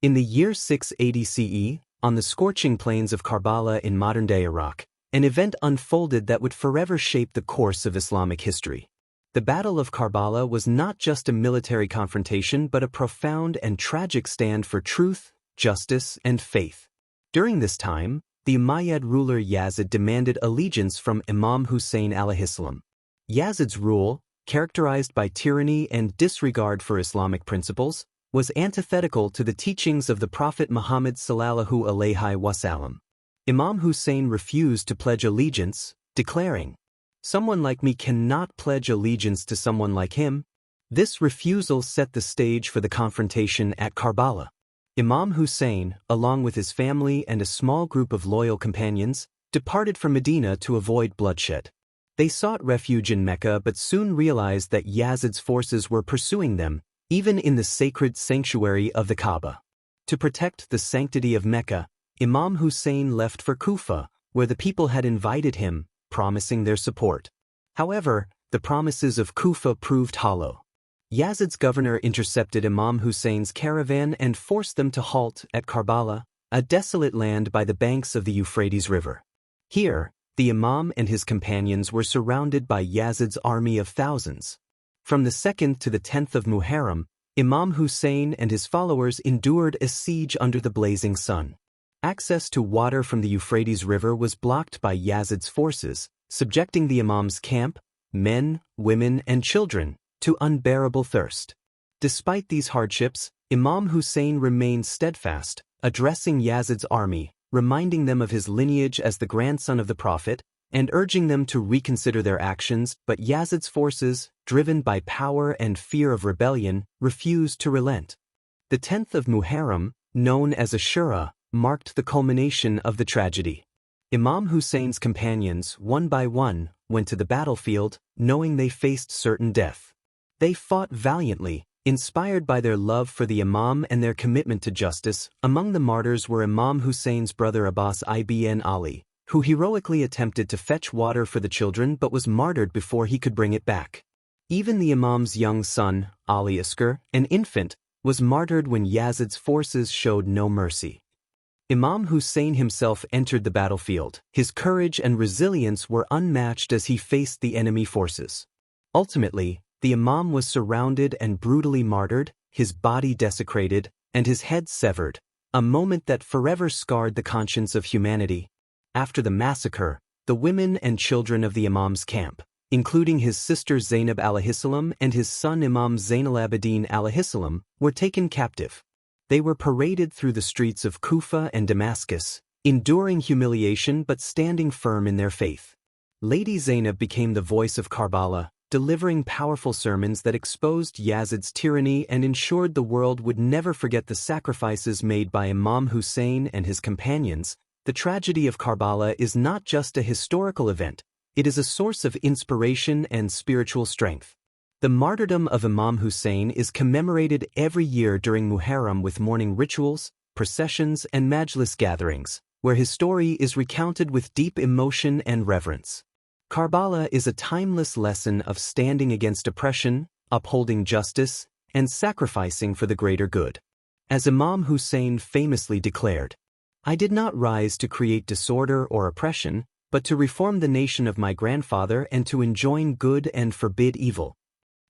In the year 680 CE, on the scorching plains of Karbala in modern-day Iraq, an event unfolded that would forever shape the course of Islamic history. The Battle of Karbala was not just a military confrontation but a profound and tragic stand for truth, justice, and faith. During this time, the Umayyad ruler Yazid demanded allegiance from Imam Hussein alayhi salam. Yazid's rule, characterized by tyranny and disregard for Islamic principles, was antithetical to the teachings of the Prophet Muhammad sallallahu alaihi wasallam. Imam Hussein refused to pledge allegiance, declaring, "Someone like me cannot pledge allegiance to someone like him." This refusal set the stage for the confrontation at Karbala. Imam Hussein, along with his family and a small group of loyal companions, departed from Medina to avoid bloodshed. They sought refuge in Mecca but soon realized that Yazid's forces were pursuing them, even in the sacred sanctuary of the Kaaba. To protect the sanctity of Mecca, Imam Hussein left for Kufa, where the people had invited him, promising their support. However, the promises of Kufa proved hollow. Yazid's governor intercepted Imam Hussein's caravan and forced them to halt at Karbala, a desolate land by the banks of the Euphrates River. Here, the Imam and his companions were surrounded by Yazid's army of thousands. From the 2nd to the 10th of Muharram, Imam Hussein and his followers endured a siege under the blazing sun. Access to water from the Euphrates River was blocked by Yazid's forces, subjecting the Imam's camp, men, women, and children, to unbearable thirst. Despite these hardships, Imam Hussein remained steadfast, addressing Yazid's army, reminding them of his lineage as the grandson of the Prophet, and urging them to reconsider their actions, but Yazid's forces, driven by power and fear of rebellion, refused to relent. The 10th of Muharram, known as Ashura, marked the culmination of the tragedy. Imam Hussein's companions, one by one, went to the battlefield, knowing they faced certain death. They fought valiantly, inspired by their love for the Imam and their commitment to justice. Among the martyrs were Imam Hussein's brother Abbas ibn Ali, who heroically attempted to fetch water for the children but was martyred before he could bring it back. Even the Imam's young son, Ali Askar, an infant, was martyred when Yazid's forces showed no mercy. Imam Hussein himself entered the battlefield. His courage and resilience were unmatched as he faced the enemy forces. Ultimately, the Imam was surrounded and brutally martyred, his body desecrated, and his head severed, a moment that forever scarred the conscience of humanity. After the massacre, the women and children of the Imam's camp, including his sister Zainab alayhi salam and his son Imam Zainal Abidin alayhi salam, were taken captive. They were paraded through the streets of Kufa and Damascus, enduring humiliation but standing firm in their faith. Lady Zainab became the voice of Karbala, delivering powerful sermons that exposed Yazid's tyranny and ensured the world would never forget the sacrifices made by Imam Hussein and his companions. The tragedy of Karbala is not just a historical event, it is a source of inspiration and spiritual strength. The martyrdom of Imam Hussein is commemorated every year during Muharram with mourning rituals, processions, and majlis gatherings, where his story is recounted with deep emotion and reverence. Karbala is a timeless lesson of standing against oppression, upholding justice, and sacrificing for the greater good. As Imam Hussein famously declared, "I did not rise to create disorder or oppression, but to reform the nation of my grandfather and to enjoin good and forbid evil."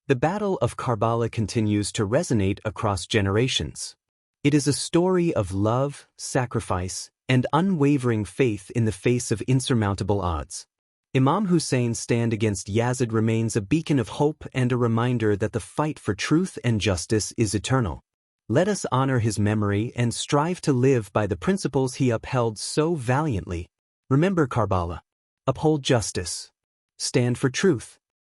The Battle of Karbala continues to resonate across generations. It is a story of love, sacrifice, and unwavering faith in the face of insurmountable odds. Imam Hussein's stand against Yazid remains a beacon of hope and a reminder that the fight for truth and justice is eternal. Let us honor his memory and strive to live by the principles he upheld so valiantly. Remember Karbala. Uphold justice. Stand for truth.